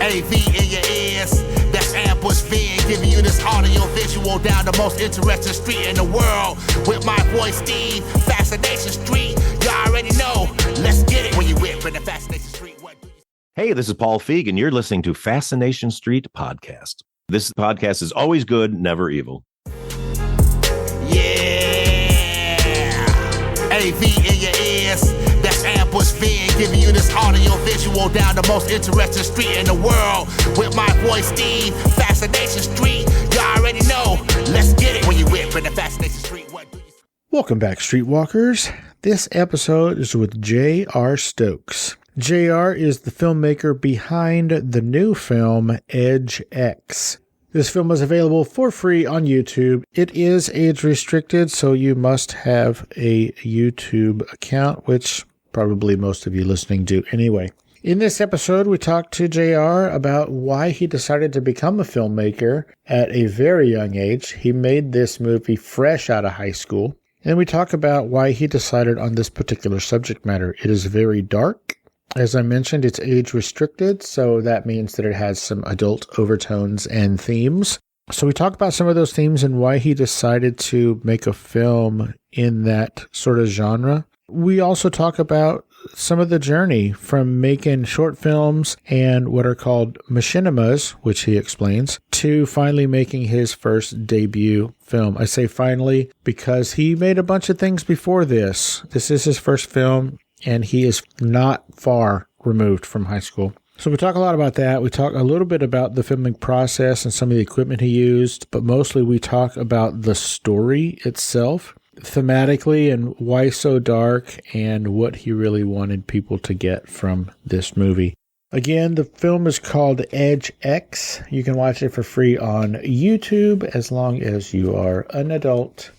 AV in your ears, that's Ambush Vid, giving you this audio visual down the most interesting street in the world. With my voice, Steve, Fascination Street, you already know. Let's get it when you whip in the Fascination Street. Hey, this is Paul Feig, and you're listening to Fascination Street Podcast. This podcast is always good, never evil. Yeah, AV in your ears, that's Ambush Vid, giving you this audio visual down the most interesting street in the world. With my voice, Steve, Fascination Street, you already know. Let's get it when you whip in the Fascination Street. Welcome back, Streetwalkers. This episode is with J.R. Stokes. J.R. is the filmmaker behind the new film Edge X. This film is available for free on YouTube. It is age restricted, so you must have a YouTube account, which probably most of you listening do anyway. In this episode, we talked to JR about why he decided to become a filmmaker at a very young age. He made this movie fresh out of high school. And we talk about why he decided on this particular subject matter. It is very dark. As I mentioned, it's age restricted, so that means that it has some adult overtones and themes. So we talk about some of those themes and why he decided to make a film in that sort of genre. We also talk about some of the journey from making short films and what are called Machinimas, which he explains, to finally making his first debut film. I say finally because he made a bunch of things before this. This is his first film, and he is not far removed from high school. So we talk a lot about that. We talk a little bit about the filming process and some of the equipment he used, but mostly we talk about the story itself, thematically, and why so dark, and what he really wanted people to get from this movie. Again, the film is called Edge X. You can watch it for free on YouTube as long as you are an adult.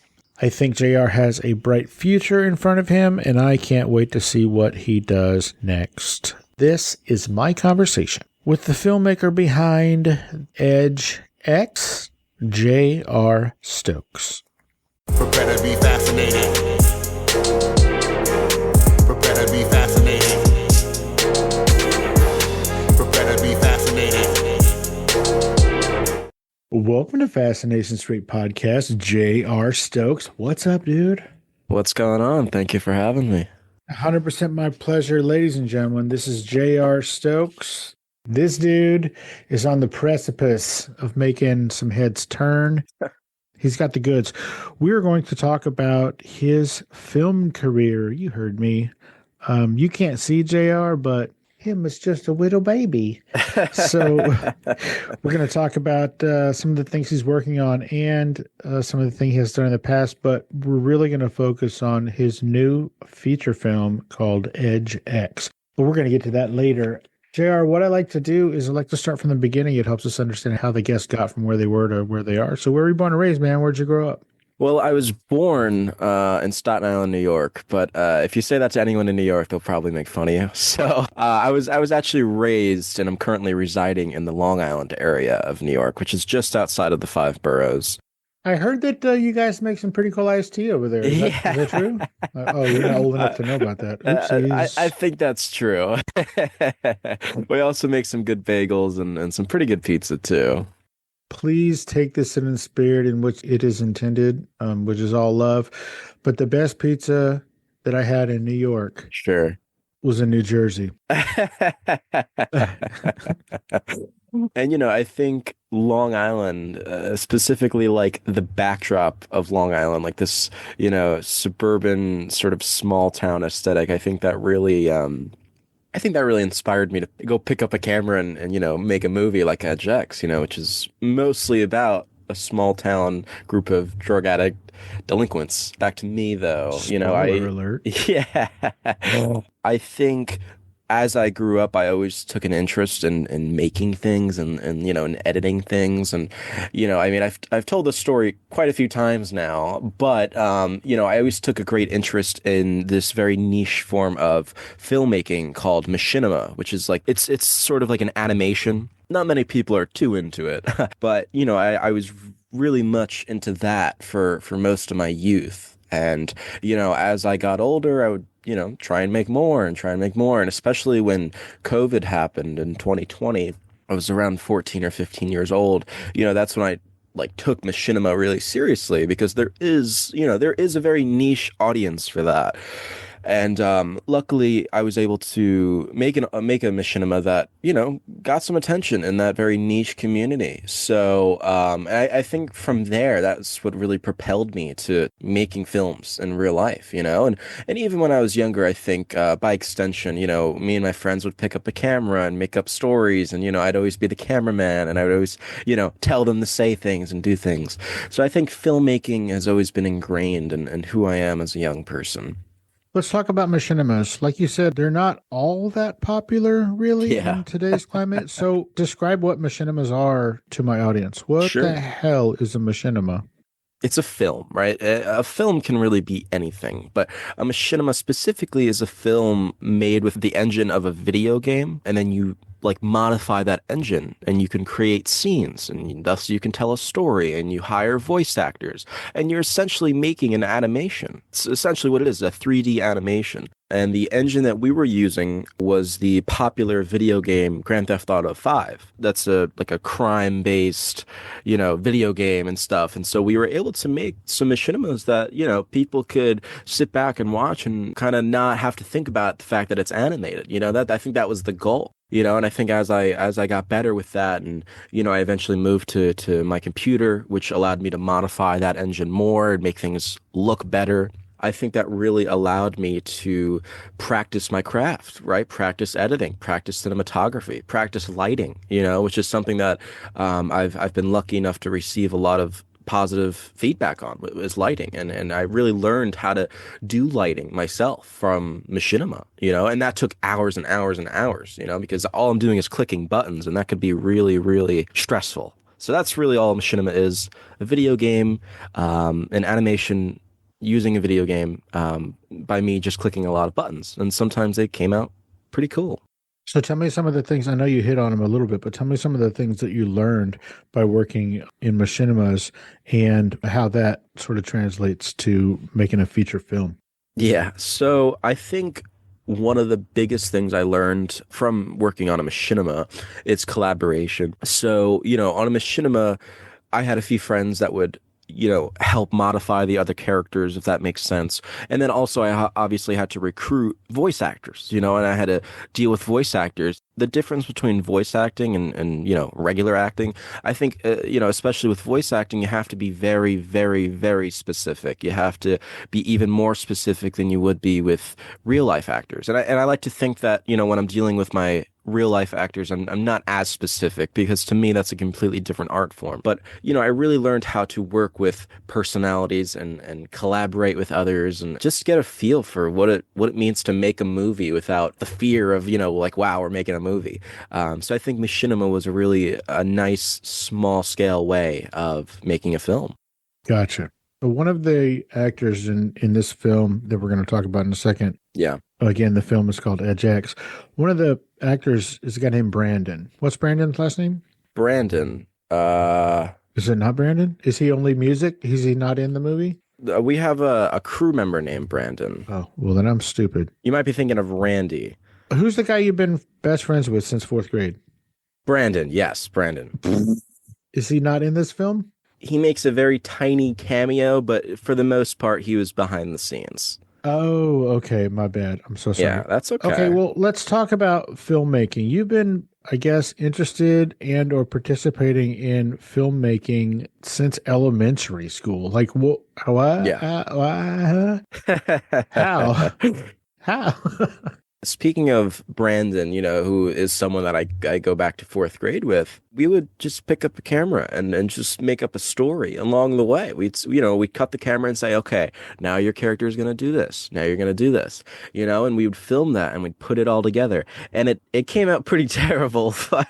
I think JR has a bright future in front of him, and I can't wait to see what he does next. This is my conversation with the filmmaker behind Edge X, J.R. Stokes. Prepare to be fascinated. Prepare to be fascinated. Prepare to be fascinated. Welcome to Fascination Street Podcast, J.R. Stokes. What's up, dude? What's going on? Thank you for having me. 100% my pleasure, ladies and gentlemen. This is J.R. Stokes. This dude is on the precipice of making some heads turn. He's got the goods. We're going to talk about his film career. You heard me. You can't see JR, but him is just a little baby. So we're going to talk about some of the things he's working on and some of the things he has done in the past, but we're really going to focus on his new feature film called Edge X. But we're going to get to that later. JR, what I like to do is I like to start from the beginning. It helps us understand how the guests got from where they were to where they are. So where were you born and raised, man? Where'd you grow up? Well, I was born in Staten Island, New York, but if you say that to anyone in New York, they'll probably make fun of you. So I was actually raised, and I'm currently residing in the Long Island area of New York, which is just outside of the 5 boroughs. I heard that you guys make some pretty cool iced tea over there. Is that true? Oh, you're not old enough to know about that. I think that's true. We also make some good bagels and some pretty good pizza, too. Please take this in the spirit in which it is intended, which is all love. But the best pizza that I had in New York was in New Jersey. And, you know, I think Long Island, specifically like the backdrop of Long Island, like this, you know, suburban sort of small town aesthetic, I think that really inspired me to go pick up a camera and you know, make a movie like Edge X, you know, which is mostly about a small town group of drug addict delinquents. Back to me, though, Spoiler alert. Yeah, I think as I grew up, I always took an interest in making things and you know, in editing things. And, you know, I mean, I've told this story quite a few times now, but, you know, I always took a great interest in this very niche form of filmmaking called machinima, which is like, it's sort of like an animation. Not many people are too into it, but, you know, I was really much into that for most of my youth. And, you know, as I got older, I would, you know, try and make more. And especially when COVID happened in 2020, I was around 14 or 15 years old, that's when I like took machinima really seriously, because there is a very niche audience for that. And luckily, I was able to make a machinima that got some attention in that very niche community. So I think from there, that's what really propelled me to making films in real life. And even when I was younger, I think by extension, me and my friends would pick up a camera and make up stories, and I'd always be the cameraman, and I would always tell them to say things and do things. So I think filmmaking has always been ingrained in who I am as a young person. Let's talk about machinimas. Like you said, they're not all that popular, really, in today's climate. So describe what machinimas are to my audience. What the hell is a machinima? It's a film, right? A film can really be anything, but a machinima specifically is a film made with the engine of a video game, and then you like modify that engine, and you can create scenes, and thus you can tell a story, and you hire voice actors, and you're essentially making an animation. It's essentially what it is, a 3D animation. And the engine that we were using was the popular video game Grand Theft Auto 5. That's a crime-based, video game and stuff. And so we were able to make some machinimas that, people could sit back and watch and kind of not have to think about the fact that it's animated. That I think that was the goal. And I think as I got better with that, and I eventually moved to my computer, which allowed me to modify that engine more and make things look better. I think that really allowed me to practice my craft, right? Practice editing, practice cinematography, practice lighting, which is something that I've been lucky enough to receive a lot of positive feedback on, is lighting. And I really learned how to do lighting myself from machinima, and that took hours and hours and hours, because all I'm doing is clicking buttons, and that could be really, really stressful. So that's really all machinima is, a video game, an animation using a video game by me just clicking a lot of buttons. And sometimes they came out pretty cool. So tell me some of the things, I know you hit on them a little bit, but tell me some of the things that you learned by working in machinimas and how that sort of translates to making a feature film. Yeah, so I think one of the biggest things I learned from working on a machinima is collaboration. So, on a machinima, I had a few friends that would help modify the other characters, if that makes sense. And then also I obviously had to recruit voice actors, and I had to deal with voice actors. The difference between voice acting and regular acting, I think, especially with voice acting, you have to be very, very, very specific. You have to be even more specific than you would be with real life actors. And I like to think that, when I'm dealing with my real life actors, I'm not as specific, because to me that's a completely different art form. But I really learned how to work with personalities and collaborate with others, and just get a feel for what it means to make a movie without the fear of wow, we're making a movie. So I think machinima was a nice small scale way of making a film. Gotcha. So one of the actors in this film that we're going to talk about in a second. Yeah. Again, the film is called Edge X. One of the actors is a guy named Brandon. What's Brandon's last name? Brandon. Is it not Brandon? Is he only music? Is he not in the movie? We have a crew member named Brandon. Oh, well, then I'm stupid. You might be thinking of Randy. Who's the guy you've been best friends with since fourth grade? Brandon. Yes, Brandon. Is he not in this film? He makes a very tiny cameo, but for the most part, he was behind the scenes. Oh, okay. My bad. I'm so sorry. Yeah, that's okay. Okay, well, let's talk about filmmaking. You've been, I guess, interested and or participating in filmmaking since elementary school. Like, what? Yeah. How? How? Speaking of Brandon, who is someone that I go back to fourth grade with, we would just pick up a camera and just make up a story along the way. We'd cut the camera and say, okay, now your character is going to do this. Now you're going to do this, and we would film that and we'd put it all together. And it came out pretty terrible, but,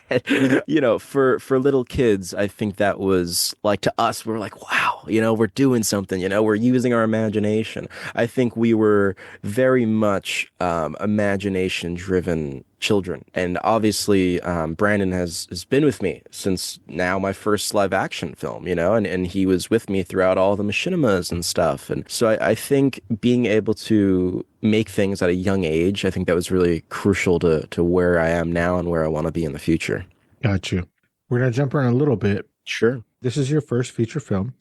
for little kids, I think that was like, to us, we were like, wow, we're doing something, we're using our imagination. I think we were very much imagination-driven children. And obviously, Brandon has been with me since now my first live action film, and he was with me throughout all the machinimas and stuff. And so I think being able to make things at a young age, I think that was really crucial to where I am now and where I want to be in the future. Got you. We're going to jump around a little bit. Sure. This is your first feature film.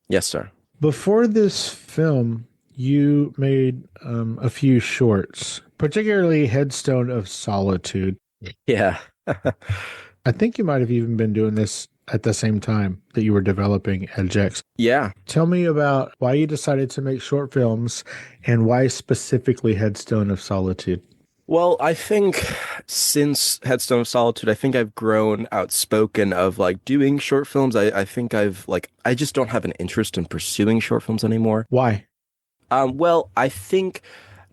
Yes, sir. Before this film, you made a few shorts, particularly Headstone of Solitude. Yeah. I think you might have even been doing this at the same time that you were developing EdgeX. Yeah. Tell me about why you decided to make short films and why specifically Headstone of Solitude. Well, I think since Headstone of Solitude, I think I've grown outspoken of like doing short films. I think I just don't have an interest in pursuing short films anymore. Why? Well, I think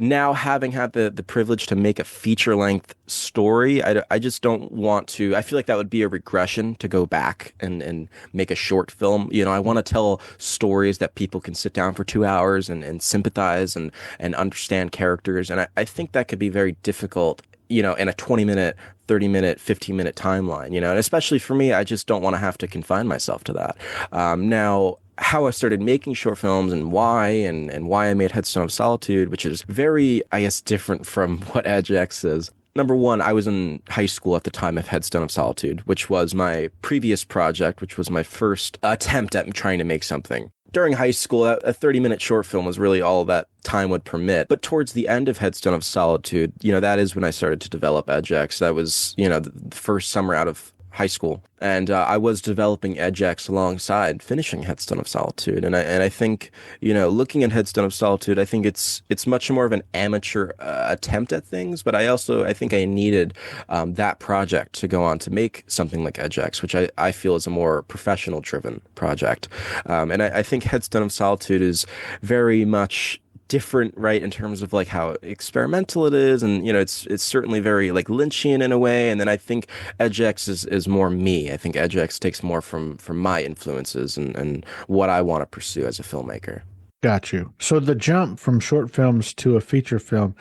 now having had the privilege to make a feature-length story, I just don't want to. I feel like that would be a regression to go back and make a short film. You know, I want to tell stories that people can sit down for 2 hours and sympathize and understand characters. And I think that could be very difficult, you know, in a 20-minute, 30-minute, 15-minute timeline, you know, and especially for me, I just don't want to have to confine myself to that. Now, how I started making short films and why I made Headstone of Solitude, which is very, I guess, different from what EdgeX is. Number one, I was in high school at the time of Headstone of Solitude, which was my previous project, which was my first attempt at trying to make something. During high school, a 30-minute short film was really all that time would permit. But towards the end of Headstone of Solitude, you know, that is when I started to develop EdgeX. That was, you know, the first summer out of high school. And I was developing EdgeX alongside finishing Headstone of Solitude. And I think, you know, looking at Headstone of Solitude, I think it's much more of an amateur attempt at things. But I think I needed that project to go on to make something like EdgeX, which I feel is a more professional driven project. And I think Headstone of Solitude is very much different, right, in terms of like how experimental it is, and you know, it's certainly very like Lynchian in a way. And then I think EdgeX is more me. I think EdgeX takes more from my influences and what I want to pursue as a filmmaker. Got you. So the jump from short films to a feature film,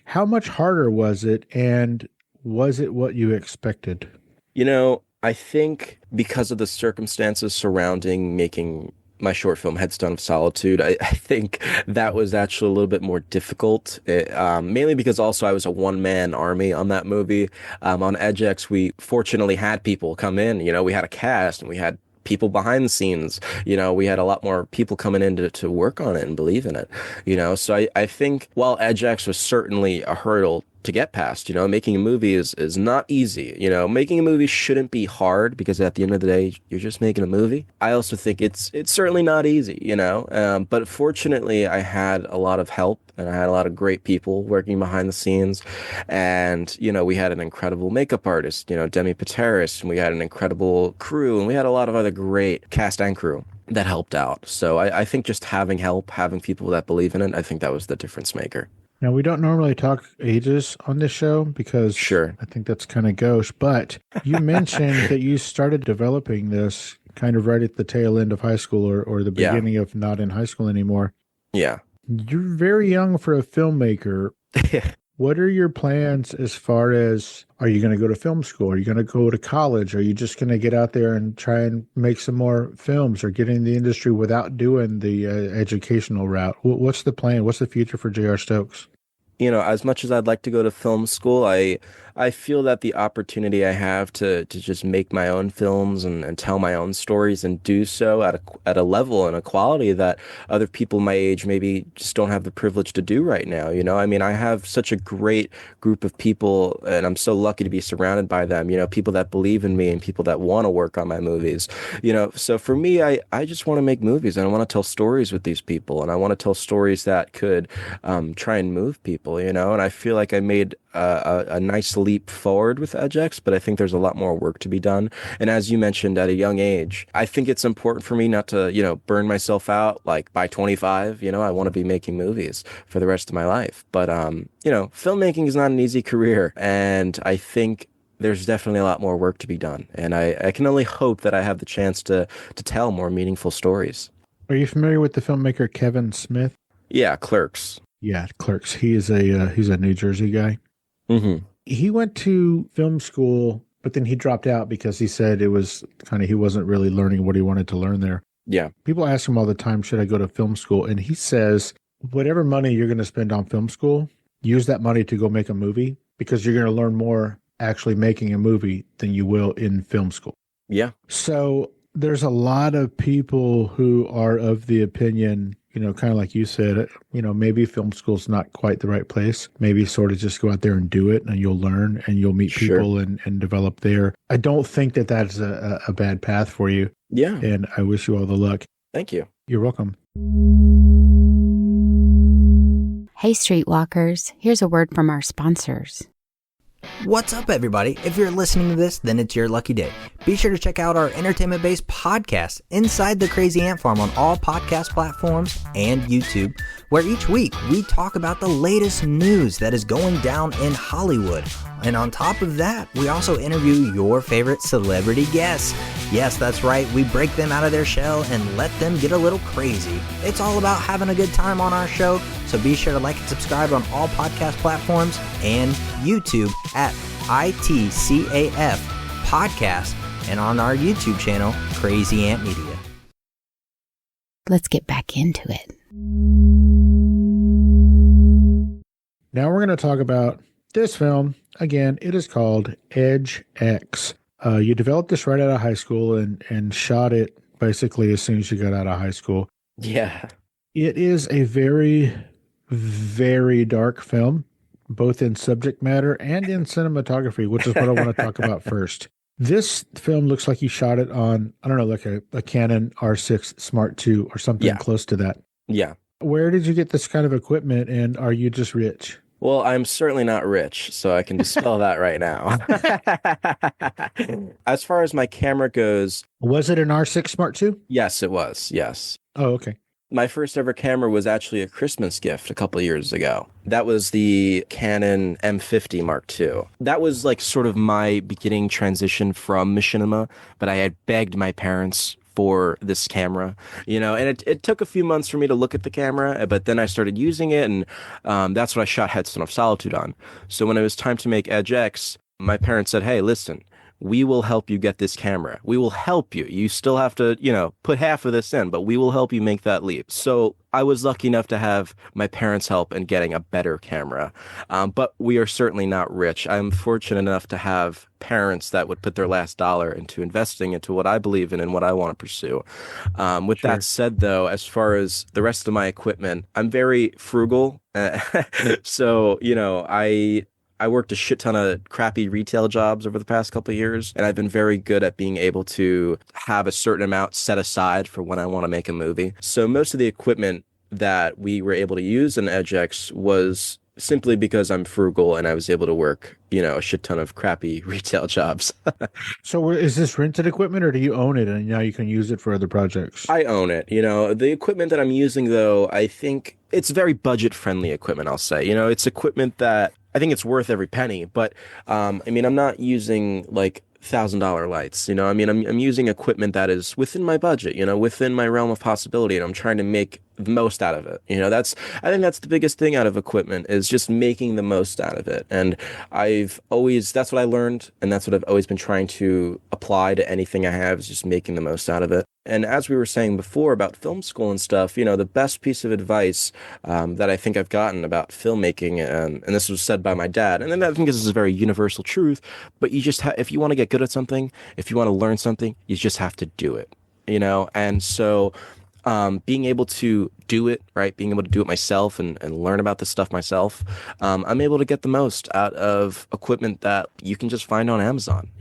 how much harder was it, and was it what you expected? You know, I think because of the circumstances surrounding making my short film Headstone of Solitude, I think that was actually a little bit more difficult, mainly because also I was a one-man army on that movie. On EdgeX, we fortunately had people come in, you know, we had a cast and we had people behind the scenes, you know, we had a lot more people coming in to work on it and believe in it, you know. So I think while EdgeX was certainly a hurdle to get past, you know, making a movie is not easy. You know, making a movie shouldn't be hard because at the end of the day, you're just making a movie. I also think it's certainly not easy, you know, but fortunately I had a lot of help and I had a lot of great people working behind the scenes. And, you know, we had an incredible makeup artist, you know, Demi Pateris, and we had an incredible crew, and we had a lot of other great cast and crew that helped out. So I think just having help, having people that believe in it, I think that was the difference maker. Now, we don't normally talk ages on this show because sure, I think that's kind of gauche, but you mentioned that you started developing this kind of right at the tail end of high school or the beginning of not in high school anymore. Yeah. You're very young for a filmmaker. What are your plans as far as, are you going to go to film school? Are you going to go to college? Are you just going to get out there and try and make some more films or get in the industry without doing the educational route? What's the plan? What's the future for J.R. Stokes? You know, as much as I'd like to go to film school, I feel that the opportunity I have to just make my own films and tell my own stories and do so at a level and a quality that other people my age maybe just don't have the privilege to do right now. You know, I mean, I have such a great group of people and I'm so lucky to be surrounded by them, you know, people that believe in me and people that want to work on my movies, you know. So for me, I just want to make movies and I want to tell stories with these people and I want to tell stories that could try and move people, you know. And I feel like I made a nice leap forward with EdgeX, but I think there's a lot more work to be done. And as you mentioned, at a young age, I think it's important for me not to, you know, burn myself out. Like by 25, you know, I want to be making movies for the rest of my life. But, you know, filmmaking is not an easy career. And I think there's definitely a lot more work to be done. And I can only hope that I have the chance to tell more meaningful stories. Are you familiar with the filmmaker Kevin Smith? Yeah, Clerks. Yeah, Clerks. He's a New Jersey guy. Mm-hmm. He went to film school, but then he dropped out because he said it was kind of, he wasn't really learning what he wanted to learn there. Yeah. People ask him all the time, should I go to film school? And he says, whatever money you're going to spend on film school, use that money to go make a movie because you're going to learn more actually making a movie than you will in film school. Yeah. So there's a lot of people who are of the opinion, kind of like you said, maybe film school's not quite the right place. Maybe sort of just go out there and do it, and you'll learn and you'll meet people and develop there. I don't think that that's a bad path for you. Yeah. And I wish you all the luck. Thank you. You're welcome. Hey, Streetwalkers, here's a word from our sponsors. What's up, everybody? If you're listening to this, then it's your lucky day. Be sure to check out our entertainment-based podcast, Inside the Crazy Ant Farm, on all podcast platforms and YouTube, where each week we talk about the latest news that is going down in Hollywood. And on top of that, we also interview your favorite celebrity guests. Yes, that's right, we break them out of their shell and let them get a little crazy. It's all about having a good time on our show, so be sure to like and subscribe on all podcast platforms and YouTube at ITCAF Podcast, and on our YouTube channel, Crazy Ant Media. Let's get back into it. Now we're going to talk about this film. Again, it is called Edge X. You developed this right out of high school and shot it basically as soon as you got out of high school. Yeah. It is a very, very dark film, both in subject matter and in cinematography, which is what I want to talk about first. This film looks like you shot it on, I don't know, like a Canon R6 Smart II or something close to that. Yeah. Where did you get this kind of equipment, and are you just rich? Well, I'm certainly not rich, so I can dispel that right now. As far as my camera goes... Was it an R6 Smart II? Yes, it was. Yes. Oh, okay. My first ever camera was actually a Christmas gift a couple of years ago. That was the Canon M50 Mark II. That was like sort of my beginning transition from machinima, but I had begged my parents for this camera, and it took a few months for me to look at the camera, but then I started using it, and that's what I shot Headstone of Solitude on. So when it was time to make Edge X, my parents said, hey, listen, we will help you get this camera. We will help you. You still have to, put half of this in, but we will help you make that leap. So I was lucky enough to have my parents' help in getting a better camera. But we are certainly not rich. I'm fortunate enough to have parents that would put their last dollar into investing into what I believe in and what I want to pursue. With that said, though, as far as the rest of my equipment, I'm very frugal. So, I worked a shit ton of crappy retail jobs over the past couple of years, and I've been very good at being able to have a certain amount set aside for when I want to make a movie. So most of the equipment that we were able to use in Edge X was simply because I'm frugal and I was able to work, a shit ton of crappy retail jobs. So is this rented equipment, or do you own it and now you can use it for other projects? I own it. The equipment that I'm using, though, I think it's very budget-friendly equipment, I'll say. It's equipment that I think it's worth every penny, but I'm not using like $1,000 lights, I'm using equipment that is within my budget, within my realm of possibility, and I'm trying to make the most out of it. I think that's the biggest thing out of equipment, is just making the most out of it. And that's what I learned, and that's what I've always been trying to apply to anything I have, is just making the most out of it. And as we were saying before about film school and stuff, the best piece of advice that I think I've gotten about filmmaking, and this was said by my dad, and I think this is a very universal truth, but you just if you want to get good at something, if you want to learn something, you just have to do it, And so being able to do it, right, being able to do it myself and learn about this stuff myself, I'm able to get the most out of equipment that you can just find on Amazon,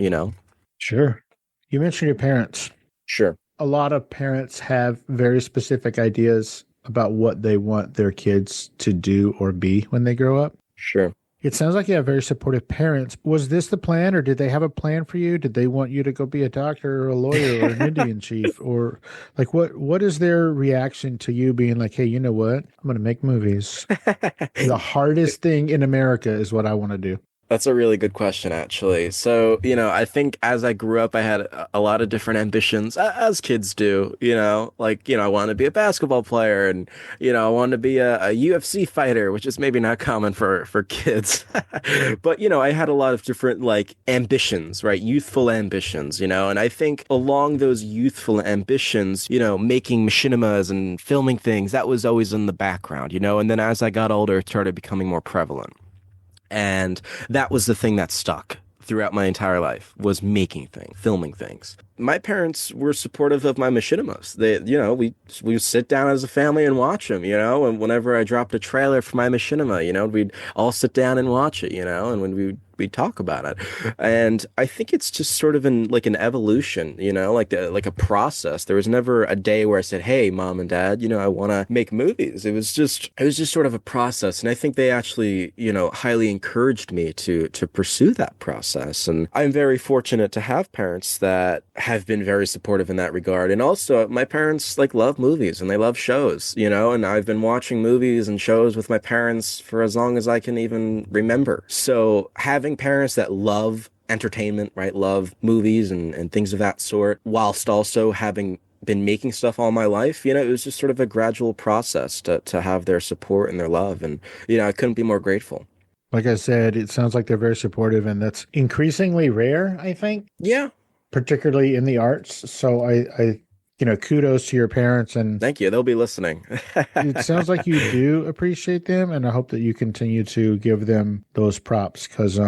Sure. You mentioned your parents. Sure. A lot of parents have very specific ideas about what they want their kids to do or be when they grow up. Sure. It sounds like you have very supportive parents. Was this the plan, or did they have a plan for you? Did they want you to go be a doctor or a lawyer or an Indian chief? Or like what is their reaction to you being like, hey, you know what? I'm going to make movies. The hardest thing in America is what I want to do. That's a really good question, actually. So, I think as I grew up, I had a lot of different ambitions, as kids do, I wanted to be a basketball player, and, I wanted to be a UFC fighter, which is maybe not common for kids. But, I had a lot of different, ambitions, right? Youthful ambitions, and I think along those youthful ambitions, making machinimas and filming things, that was always in the background, and then as I got older, it started becoming more prevalent. And that was the thing that stuck throughout my entire life was making things, filming things. My parents were supportive of my Machinimas. They, we would sit down as a family and watch them, and whenever I dropped a trailer for my Machinima, we'd all sit down and watch it, and when we talk about it. And I think it's just sort of an evolution, like a process. There was never a day where I said, hey, mom and dad, I want to make movies. It was just sort of a process. And I think they actually, highly encouraged me to pursue that process. And I'm very fortunate to have parents that have been very supportive in that regard. And also my parents love movies and they love shows, and I've been watching movies and shows with my parents for as long as I can even remember. So having parents that love entertainment, right, love movies and things of that sort, whilst also having been making stuff all my life, it was just sort of a gradual process to have their support and their love. And, I couldn't be more grateful. Like I said, it sounds like they're very supportive, and that's increasingly rare, I think. Yeah. Particularly in the arts. So I kudos to your parents, and thank you. They'll be listening. It sounds like you do appreciate them, and I hope that you continue to give them those props, because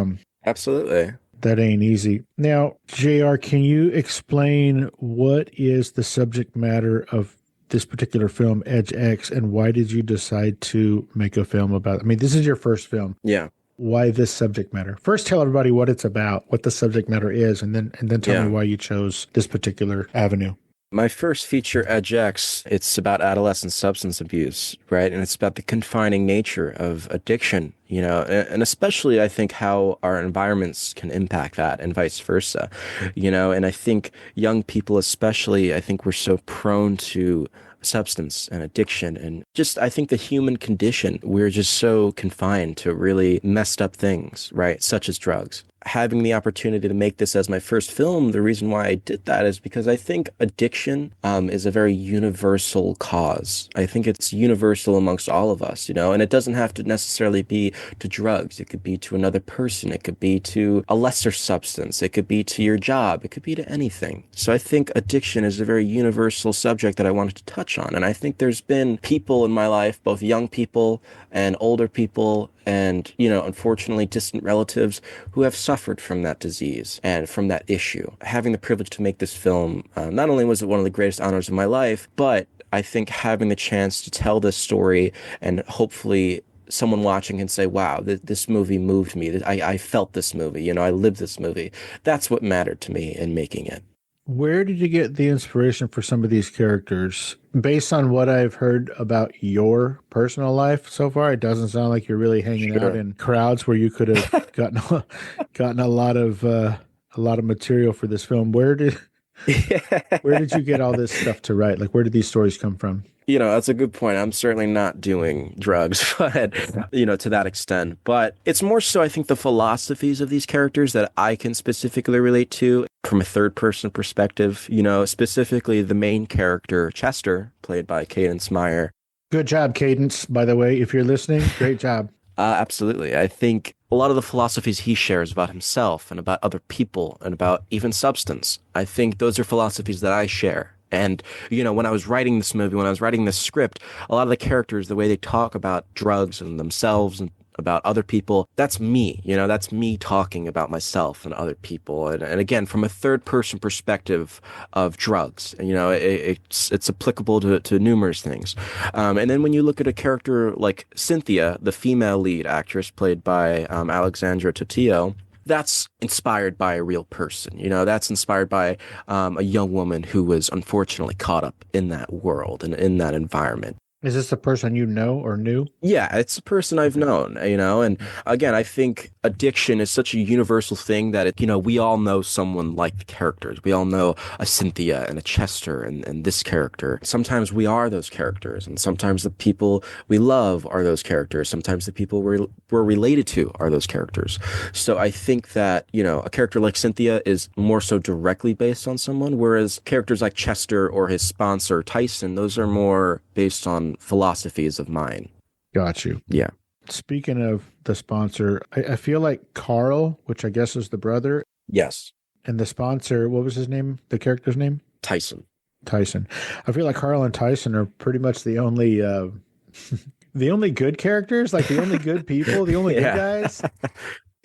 absolutely, that ain't easy. Now, JR, can you explain what is the subject matter of this particular film, Edge X, and why did you decide to make a film about it? I mean, this is your first film. Yeah. Why this subject matter? First, tell everybody what it's about, what the subject matter is, and then tell me why you chose this particular avenue. My first feature, Edge X, it's about adolescent substance abuse, right? And it's about the confining nature of addiction, and especially I think how our environments can impact that and vice versa, and I think young people especially, I think we're so prone to substance and addiction, and just I think the human condition, we're just so confined to really messed up things, right, such as drugs. Having the opportunity to make this as my first film, the reason why I did that is because I think addiction is a very universal cause. I think it's universal amongst all of us, and it doesn't have to necessarily be to drugs. It could be to another person. It could be to a lesser substance. It could be to your job. It could be to anything. So I think addiction is a very universal subject that I wanted to touch on. And I think there's been people in my life, both young people and older people, and, unfortunately distant relatives who have suffered from that disease and from that issue. Having the privilege to make this film, not only was it one of the greatest honors of my life, but I think having the chance to tell this story and hopefully someone watching can say, wow, this movie moved me. I felt this movie, I lived this movie. That's what mattered to me in making it. Where did you get the inspiration for some of these characters? Based on what I've heard about your personal life so far, it doesn't sound like you're really hanging out in crowds where you could have gotten a lot of material for this film. Where did you get all this stuff to write? Like, where did these stories come from? That's a good point. I'm certainly not doing drugs, but, to that extent. But it's more so, I think, the philosophies of these characters that I can specifically relate to from a third-person perspective. Specifically the main character, Chester, played by Cadence Meier. Good job, Cadence, by the way. If you're listening, great job. Absolutely. I think a lot of the philosophies he shares about himself and about other people and about even substance, I think those are philosophies that I share. And, when I was writing this movie, when I was writing this script, a lot of the characters, the way they talk about drugs and themselves and about other people, that's me, that's me talking about myself and other people. And again, from a third person perspective of drugs, and, it's applicable to numerous things. And then when you look at a character like Cynthia, the female lead actress played by Alexandra Totillo, that's inspired by a real person. That's inspired by a young woman who was unfortunately caught up in that world and in that environment. Is this a person you know or knew? Yeah, it's a person I've known, and again, I think addiction is such a universal thing that, we all know someone like the characters. We all know a Cynthia and a Chester and this character. Sometimes we are those characters, and sometimes the people we love are those characters. Sometimes the people we're related to are those characters. So I think that, a character like Cynthia is more so directly based on someone, whereas characters like Chester or his sponsor, Tyson, those are more based on philosophies of mine. Got you. Yeah. Speaking of the sponsor, I feel like Carl, which I guess is the brother. Yes. And the sponsor, what was his name? The character's name? Tyson. I feel like Carl and Tyson are pretty much the only the only good characters, like the only good people, the only good guys.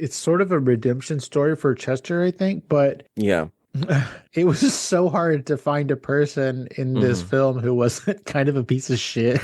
It's sort of a redemption story for Chester, I think, but Yeah. it was just so hard to find a person in this film who wasn't kind of a piece of shit.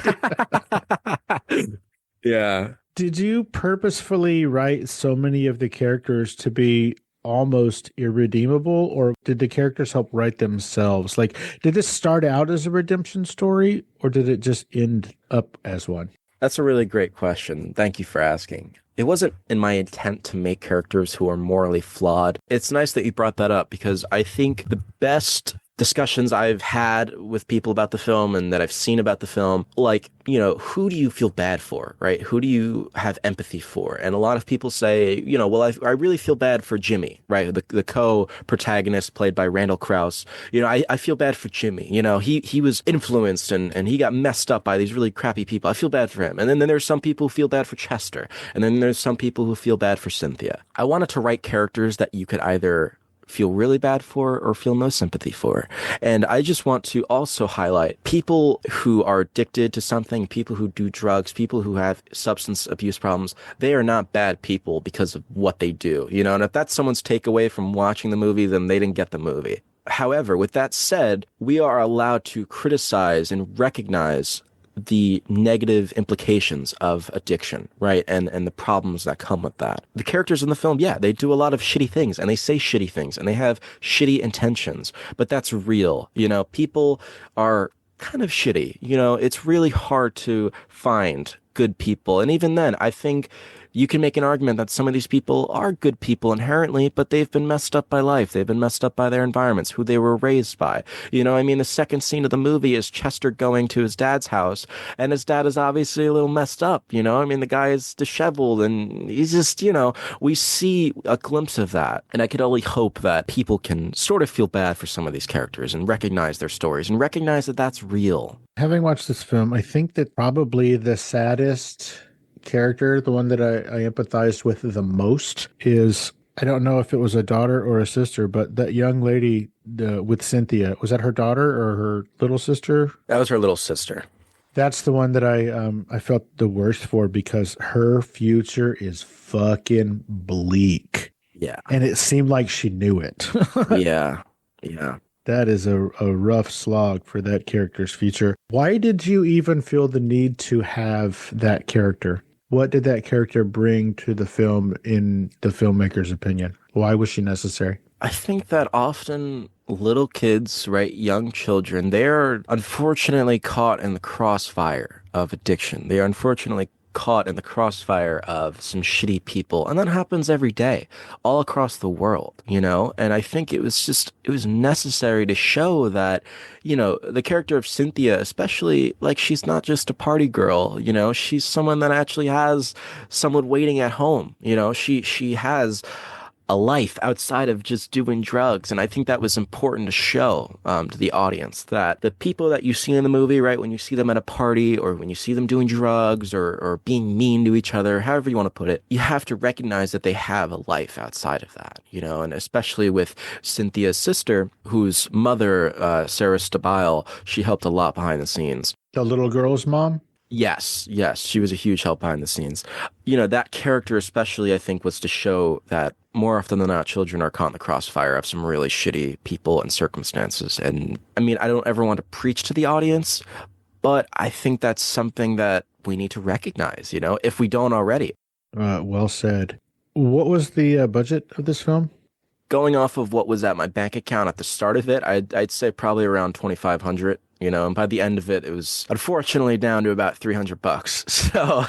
Yeah. Did you purposefully write so many of the characters to be almost irredeemable, or did the characters help write themselves? Like, did this start out as a redemption story, or did it just end up as one? That's a really great question. Thank you for asking. It wasn't in my intent to make characters who are morally flawed. It's nice that you brought that up because I think the best discussions I've had with people about the film and that I've seen about the film, like, you know, who do you feel bad for, right? Who do you have empathy for? And a lot of people say, you know, well, I really feel bad for Jimmy, right? The co-protagonist played by Randall Krauss. You know, I feel bad for Jimmy. You know, he was influenced and he got messed up by these really crappy people. I feel bad for him. And then there's some people who feel bad for Chester. And then there's some people who feel bad for Cynthia. I wanted to write characters that you could either feel really bad for or feel no sympathy for. And I just want to also highlight people who are addicted to something, people who do drugs, people who have substance abuse problems. They are not bad people because of what they do, you know, and if that's someone's takeaway from watching the movie, then they didn't get the movie. However, with that said, we are allowed to criticize and recognize the negative implications of addiction, right? And the problems that come with that. The characters in the film, yeah, they do a lot of shitty things and they say shitty things and they have shitty intentions, but that's real. You know, people are kind of shitty. You know, it's really hard to find good people. And even then, I think you can make an argument that some of these people are good people inherently, but they've been messed up by life. They've been messed up by their environments, who they were raised by. You know, I mean, the second scene of the movie is Chester going to his dad's house, and his dad is obviously a little messed up, you know? I mean, the guy is disheveled, and he's just, you know, we see a glimpse of that. And I could only hope that people can sort of feel bad for some of these characters and recognize their stories and recognize that that's real. Having watched this film, I think that probably the saddest character, the one that I empathized with the most, is, I don't know if it was a daughter or a sister, but that young lady with Cynthia, was that her daughter or her little sister? That was her little sister. That's the one that I felt the worst for, because her future is fucking bleak. Yeah. And it seemed like she knew it. Yeah. That is a rough slog for that character's future. Why did you even feel the need to have that character? What did that character bring to the film, in the filmmaker's opinion? Why was she necessary? I think that often little kids, right, young children, they're unfortunately caught in the crossfire of addiction. They are unfortunately caught in the crossfire of some shitty people. And that happens every day, all across the world, you know? And I think it was necessary to show that, you know, the character of Cynthia, especially, like, she's not just a party girl, you know? She's someone that actually has someone waiting at home, you know? She has a life outside of just doing drugs. And I think that was important to show to the audience, that the people that you see in the movie, right, when you see them at a party or when you see them doing drugs or being mean to each other, however you want to put it, you have to recognize that they have a life outside of that, you know, and especially with Cynthia's sister, whose mother, Sarah Stabile, she helped a lot behind the scenes. The little girl's mom? Yes, she was a huge help behind the scenes. You know, that character especially, I think, was to show that more often than not, children are caught in the crossfire of some really shitty people and circumstances. And I mean, I don't ever want to preach to the audience, but I think that's something that we need to recognize, you know, if we don't already. Well said. What was the budget of this film? Going off of what was at my bank account at the start of it, I'd say probably around $2,500. You know, and by the end of it, it was unfortunately down to about $300. So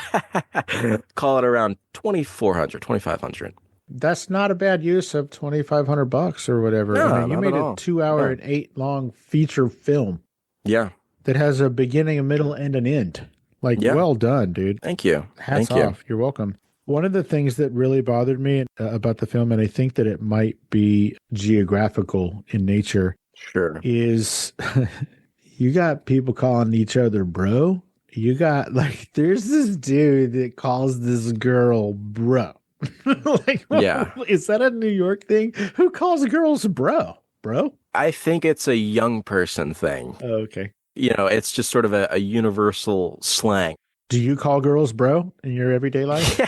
call it around $2,400, $2,500. That's not a bad use of $2,500 or whatever. No, I mean, you not made at a all. 2-hour and 8-long feature film. Yeah. That has a beginning, a middle, and an end. Like, well done, dude. Thank you. Hats off. You're welcome. One of the things that really bothered me about the film, and I think that it might be geographical in nature, sure, is you got people calling each other bro. You got, like, there's this dude that calls this girl bro. Like, yeah. Is that a New York thing? Who calls girls bro? Bro? I think it's a young person thing. Oh, okay. You know, it's just sort of a universal slang. Do you call girls bro in your everyday life?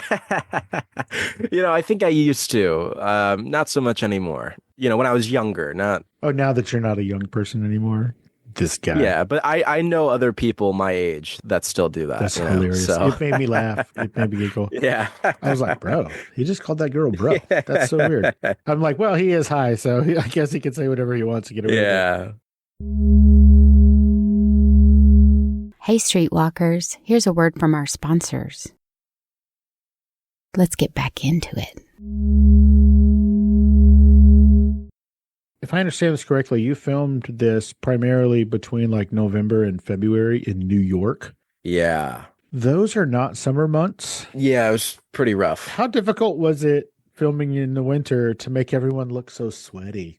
I think I used to. Not so much anymore. When I was younger, not. Oh, now that you're not a young person anymore. This guy. Yeah, but I know other people my age that still do that. That's hilarious. So. It made me laugh. It made me giggle. Yeah. I was like, bro, he just called that girl bro. That's so weird. I'm like, well, he is high, so I guess he can say whatever he wants to get away with it. Yeah. Hey, Streetwalkers, here's a word from our sponsors. Let's get back into it. If I understand this correctly, you filmed this primarily between like November and February in New York. Yeah. Those are not summer months. Yeah, it was pretty rough. How difficult was it filming in the winter to make everyone look so sweaty?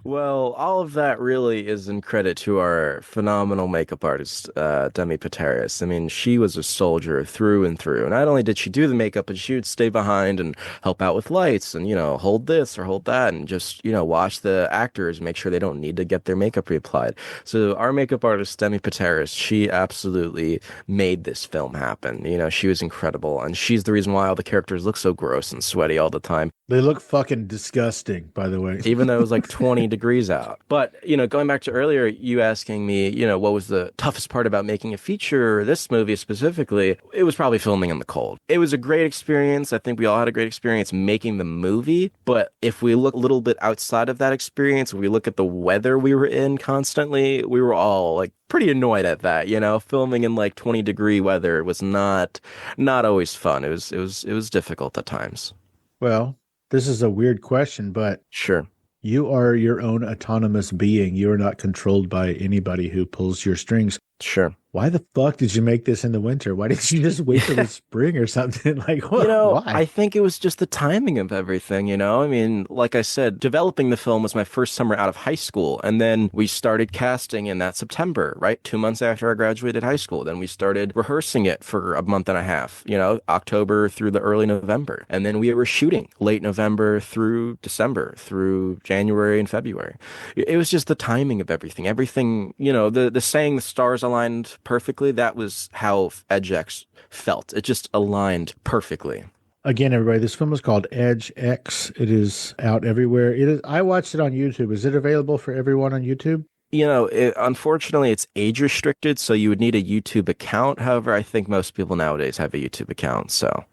Well, all of that really is in credit to our phenomenal makeup artist, Demi Pateris. I mean, she was a soldier through and through. Not only did she do the makeup, but she would stay behind and help out with lights and, hold this or hold that and just, watch the actors, make sure they don't need to get their makeup reapplied. So our makeup artist, Demi Pateris, she absolutely made this film happen. She was incredible. And she's the reason why all the characters look so gross and sweaty all the time. They look fucking disgusting, by the way. Even though it was like 20 degrees out. But, going back to earlier, you asking me, what was the toughest part about making a feature, or this movie specifically, it was probably filming in the cold. It was a great experience. I think we all had a great experience making the movie. But if we look a little bit outside of that experience, we look at the weather we were in constantly, we were all like pretty annoyed at that, filming in like 20-degree weather was not always fun. It was difficult at times. Well, this is a weird question, but sure. You are your own autonomous being. You are not controlled by anybody who pulls your strings. Sure. Why the fuck did you make this in the winter? Why didn't you just wait till the spring or something? Like, what? Why? I think it was just the timing of everything, I mean, like I said, developing the film was my first summer out of high school. And then we started casting in that September, right? 2 months after I graduated high school. Then we started rehearsing it for a month and a half, October through the early November. And then we were shooting late November through December, through January and February. It was just the timing of everything. Everything, the saying the stars aligned perfectly, that was how Edge X felt. It just aligned perfectly. Again, everybody, this film is called Edge X. It is out everywhere. I watched it on YouTube. Is it available for everyone on YouTube? Unfortunately, it's age restricted, so you would need a YouTube account. However, I think most people nowadays have a YouTube account, so.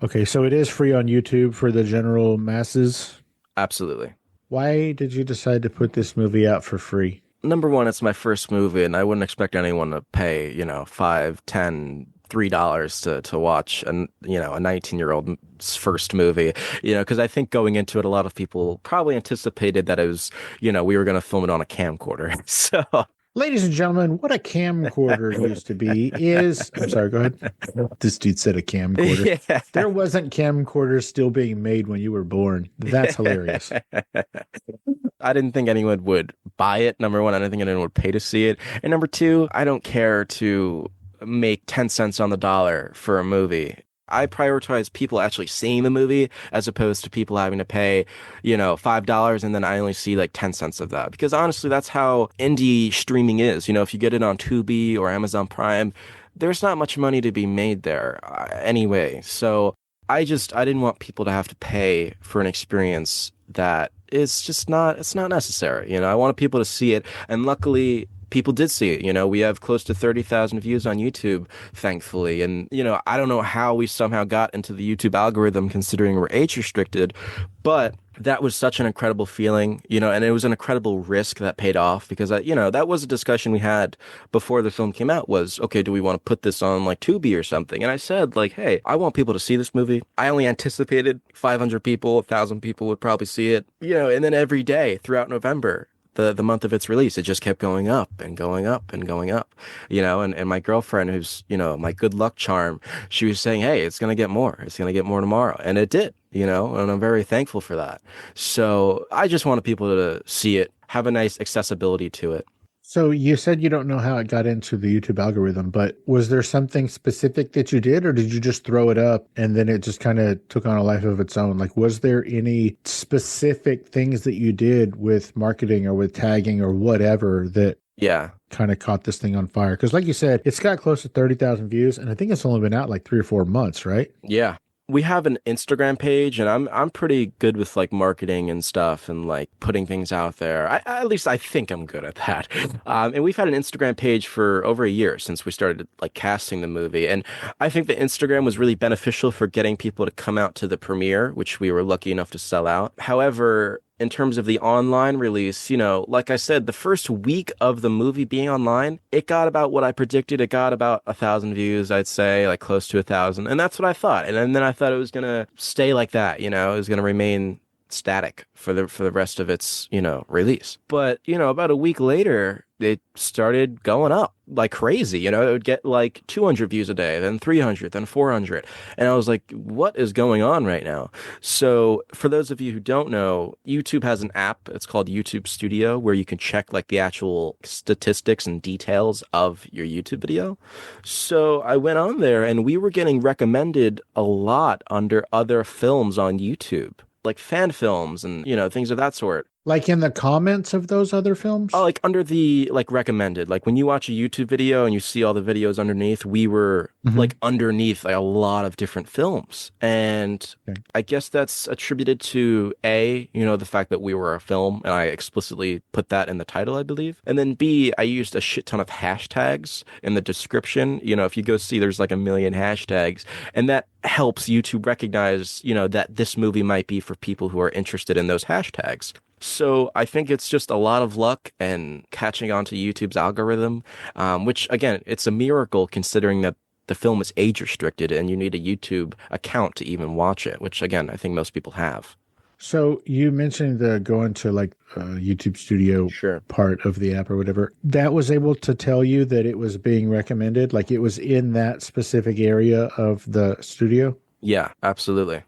Okay, so it is free on YouTube for the general masses? Absolutely. Why did you decide to put this movie out for free? Number one, it's my first movie, and I wouldn't expect anyone to pay, $5, $10, $3 to watch a 19-year-old's first movie, because I think going into it, a lot of people probably anticipated that it was, we were going to film it on a camcorder. So, ladies and gentlemen, what a camcorder used to be is, I'm sorry, go ahead. This dude said a camcorder. Yeah. There wasn't camcorders still being made when you were born. That's hilarious. I didn't think anyone would buy it. Number one, I didn't think anyone would pay to see it. And number two, I don't care to make 10 cents on the dollar for a movie. I prioritize people actually seeing the movie as opposed to people having to pay, $5 and then I only see like 10 cents of that. Because honestly, that's how indie streaming is. If you get it on Tubi or Amazon Prime, there's not much money to be made there anyway. So I didn't want people to have to pay for an experience that is just it's not necessary. I wanted people to see it. And luckily, people did see it. We have close to 30,000 views on YouTube, thankfully. And, I don't know how we somehow got into the YouTube algorithm considering we're age restricted, but that was such an incredible feeling, and it was an incredible risk that paid off because, that was a discussion we had before the film came out was, okay, do we want to put this on like Tubi or something? And I said like, hey, I want people to see this movie. I only anticipated 500 people, 1,000 people would probably see it, and then every day throughout November, the month of its release, it just kept going up and going up and going up, and my girlfriend, who's, my good luck charm, she was saying, hey, it's going to get more. It's going to get more tomorrow. And it did, and I'm very thankful for that. So I just wanted people to see it, have a nice accessibility to it. So you said you don't know how it got into the YouTube algorithm, but was there something specific that you did, or did you just throw it up and then it just kind of took on a life of its own? Like, was there any specific things that you did with marketing or with tagging or whatever that... Yeah. kind of caught this thing on fire? Because like you said, it's got close to 30,000 views, and I think it's only been out like 3 or 4 months, right? Yeah. We have an Instagram page, and I'm pretty good with like marketing and stuff and like putting things out there. At least I think I'm good at that. And we've had an Instagram page for over a year since we started like casting the movie. And I think the Instagram was really beneficial for getting people to come out to the premiere, which we were lucky enough to sell out. However, in terms of the online release, like I said, the first week of the movie being online, it got about what I predicted. It got about 1,000 views, I'd say, like close to 1,000. And that's what I thought. And then I thought it was going to stay like that, it was going to remain static for the rest of its, release. But, about a week later, it started going up like crazy. It would get like 200 views a day, then 300, then 400. And I was like, what is going on right now? So for those of you who don't know, YouTube has an app. It's called YouTube Studio, where you can check like the actual statistics and details of your YouTube video. So I went on there and we were getting recommended a lot under other films on YouTube, like fan films and, things of that sort. Like in the comments of those other films? Oh, like under the like recommended. Like when you watch a YouTube video and you see all the videos underneath, we were like underneath like a lot of different films. And I guess that's attributed to A, the fact that we were a film, and I explicitly put that in the title, I believe. And then B, I used a shit ton of hashtags in the description. If you go see, there's like 1 million hashtags, and that helps YouTube recognize, that this movie might be for people who are interested in those hashtags. So I think it's just a lot of luck and catching on to YouTube's algorithm, which, again, it's a miracle considering that the film is age restricted and you need a YouTube account to even watch it, which, again, I think most people have. So you mentioned the going to like YouTube Studio part of the app or whatever. That was able to tell you that it was being recommended, like it was in that specific area of the studio? Yeah, absolutely.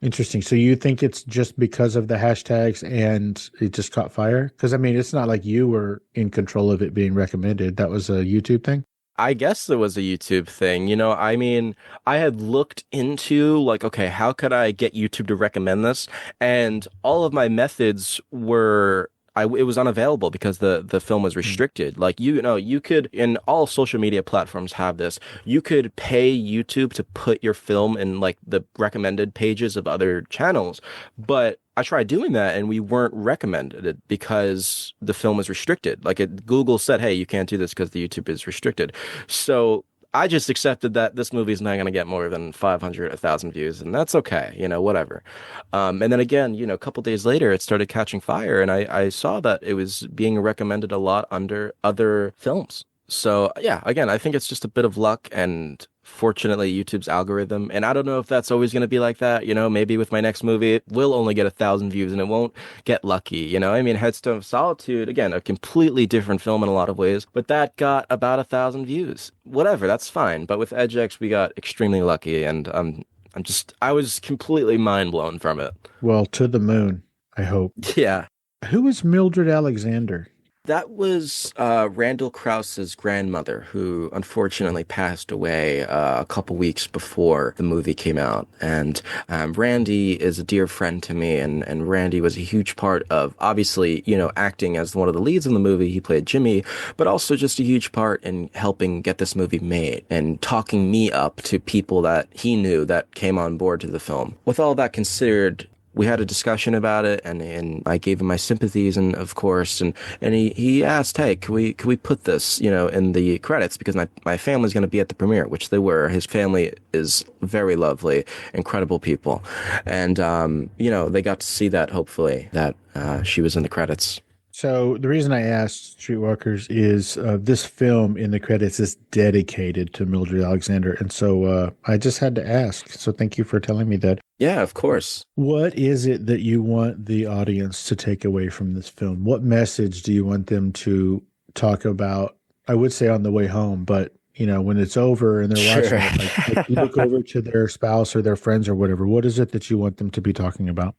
Interesting. So you think it's just because of the hashtags and it just caught fire? Because, I mean, it's not like you were in control of it being recommended. That was a YouTube thing? I guess it was a YouTube thing. I mean, I had looked into like, okay, how could I get YouTube to recommend this? And all of my methods were... it was unavailable because the film was restricted. Like, you could, in all social media platforms have this, you could pay YouTube to put your film in like the recommended pages of other channels. But I tried doing that and we weren't recommended because the film was restricted. Like Google said, hey, you can't do this because the YouTube is restricted. So I just accepted that this movie is not going to get more than 500, 1,000 views, and that's okay, whatever. And then again, a couple days later, it started catching fire, and I saw that it was being recommended a lot under other films. So yeah, again, I think it's just a bit of luck and fortunately YouTube's algorithm. And I don't know if that's always going to be like that. Maybe with my next movie, it will only get 1,000 views and it won't get lucky. I mean, Headstone of Solitude, again, a completely different film in a lot of ways, but that got about 1,000 views. Whatever, that's fine. But with EdgeX, we got extremely lucky, and I was completely mind blown from it. Well, to the moon, I hope. Yeah. Who is Mildred Alexander? That was Randall Krauss's grandmother, who unfortunately passed away a couple weeks before the movie came out. And Randy is a dear friend to me, and Randy was a huge part of, obviously, acting as one of the leads in the movie. He played Jimmy, but also just a huge part in helping get this movie made and talking me up to people that he knew that came on board to the film. With all that considered, we had a discussion about it, and I gave him my sympathies, and of course, and he asked, hey, can we put this, in the credits, because my family's going to be at the premiere, which they were. His family is very lovely, incredible people, and they got to see that, hopefully, that she was in the credits. So the reason I asked Streetwalkers is this film in the credits is dedicated to Mildred Alexander. And so I just had to ask. So thank you for telling me that. Yeah, of course. What is it that you want the audience to take away from this film? What message do you want them to talk about? I would say on the way home, but when it's over and they're watching it, like look over to their spouse or their friends or whatever. What is it that you want them to be talking about?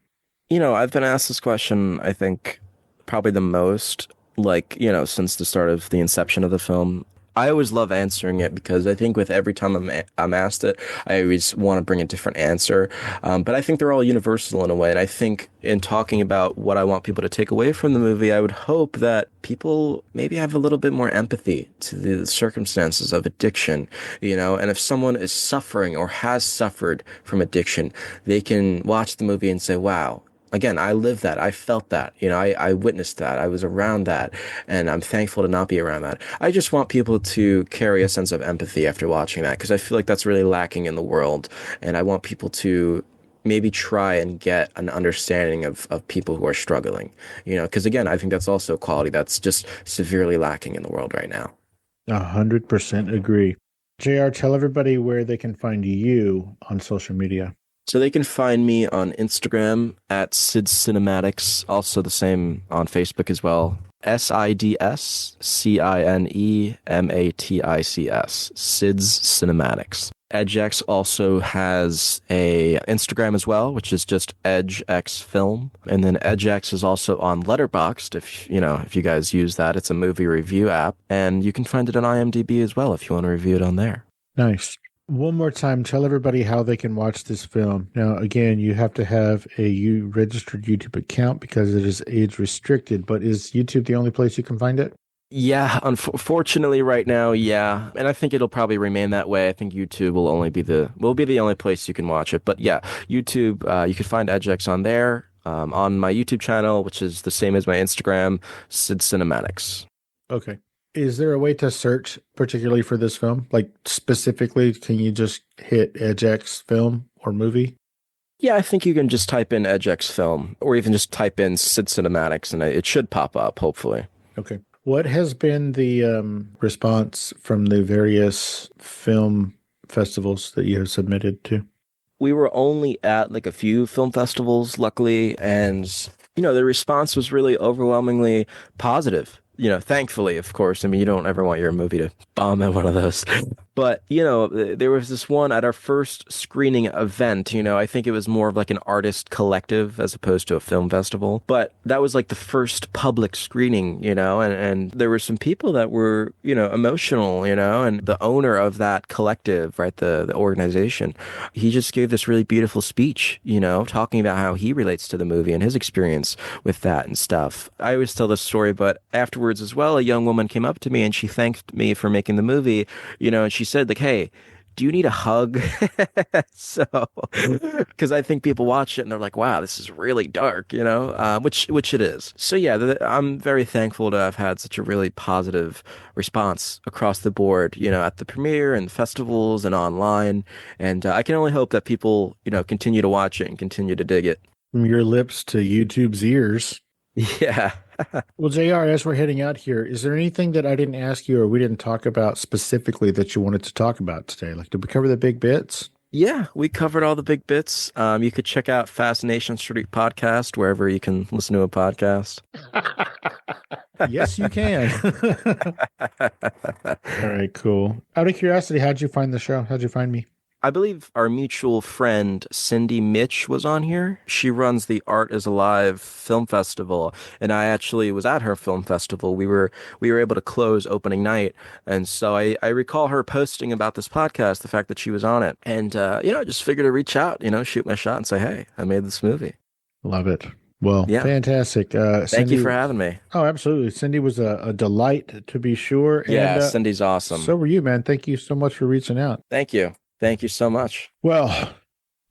I've been asked this question, I think, probably the most, since the start of the inception of the film. I always love answering it because I think with every time I'm asked it, I always want to bring a different answer. But I think they're all universal in a way. And I think in talking about what I want people to take away from the movie, I would hope that people maybe have a little bit more empathy to the circumstances of addiction, and if someone is suffering or has suffered from addiction, they can watch the movie and say, wow, again, I lived that. I felt that. I witnessed that. I was around that. And I'm thankful to not be around that. I just want people to carry a sense of empathy after watching that, because I feel like that's really lacking in the world. And I want people to maybe try and get an understanding of people who are struggling, because again, I think that's also a quality that's just severely lacking in the world right now. 100% agree. JR, tell everybody where they can find you on social media. So they can find me on Instagram at SidsCinematics, also the same on Facebook as well. SidsCinematics, SidsCinematics. EdgeX also has a Instagram as well, which is just EdgeX Film. And then EdgeX is also on Letterboxed, if you guys use that. It's a movie review app. And you can find it on IMDB as well if you want to review it on there. Nice. One more time, tell everybody how they can watch this film. Now, again, you have to have a registered YouTube account because it is age restricted, but is YouTube the only place you can find it? Yeah, unfortunately right now, yeah. And I think it'll probably remain that way. I think YouTube will be the only place you can watch it. But yeah, YouTube, you can find EdgeX on there, on my YouTube channel, which is the same as my Instagram, SidsCinematics. Okay. Is there a way to search particularly for this film? Like specifically, can you just hit EdgeX Film or movie? Yeah, I think you can just type in EdgeX Film or even just type in SidsCinematics and it should pop up, hopefully. Okay. What has been the response from the various film festivals that you have submitted to? We were only at like a few film festivals, luckily, and, the response was really overwhelmingly positive. Thankfully, of course. I mean, you don't ever want your movie to bomb at one of those. But, there was this one at our first screening event, I think it was more of like an artist collective as opposed to a film festival. But that was like the first public screening, and there were some people that were, emotional, and the owner of that collective, right, the organization, he just gave this really beautiful speech, talking about how he relates to the movie and his experience with that and stuff. I always tell this story, but afterwards as well, a young woman came up to me and she thanked me for making the movie, and she said, like, hey, do you need a hug? So, because I think people watch it and they're like, wow, this is really dark, which it is. So yeah, I'm very thankful to have had such a really positive response across the board, at the premiere and festivals and online. And I can only hope that people, continue to watch it and continue to dig it. From your lips to YouTube's ears. Yeah. Well, JR, as we're heading out here, is there anything that I didn't ask you or we didn't talk about specifically that you wanted to talk about today? Like, did we cover the big bits? Yeah, we covered all the big bits. You could check out Fascination Street Podcast wherever you can listen to a podcast. Yes, you can. All right, cool. Out of curiosity, how'd you find the show? How'd you find me? I believe our mutual friend, Cindy Mitch, was on here. She runs the Art is Alive Film Festival, and I actually was at her film festival. We were able to close opening night, and so I recall her posting about this podcast, the fact that she was on it, and I just figured to reach out, shoot my shot and say, hey, I made this movie. Love it. Well, yeah. Fantastic. Thank you for having me. Oh, absolutely. Cindy was a delight, to be sure. Yeah, and, Cindy's awesome. So were you, man. Thank you so much for reaching out. Thank you. Thank you so much. Well,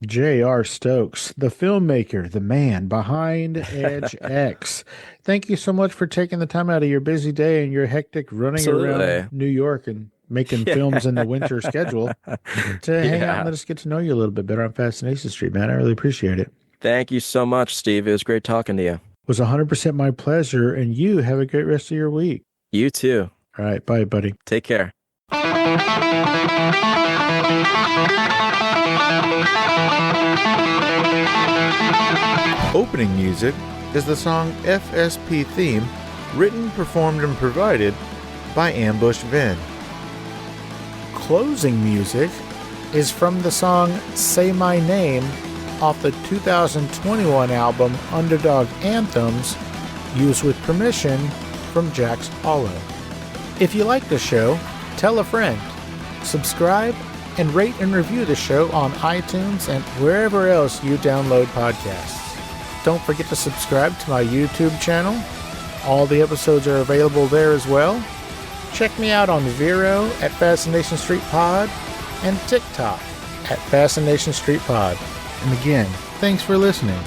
J.R. Stokes, the filmmaker, the man behind EdgeX. Thank you so much for taking the time out of your busy day and your hectic running around New York and making films in the winter schedule to hang out and let us get to know you a little bit better on Fascination Street, man. I really appreciate it. Thank you so much, Steve. It was great talking to you. It was 100% my pleasure, and you have a great rest of your week. You too. All right. Bye, buddy. Take care. Opening music is the song FSP Theme, written, performed, and provided by Ambush Vin. Closing music is from the song Say My Name off the 2021 album Underdog Anthems, used with permission from Jax Hollow. If you like the show, tell a friend, subscribe, and rate and review the show on iTunes and wherever else you download podcasts. Don't forget to subscribe to my YouTube channel. All the episodes are available there as well. Check me out on Vero at Fascination Street Pod and TikTok at Fascination Street Pod. And again, thanks for listening.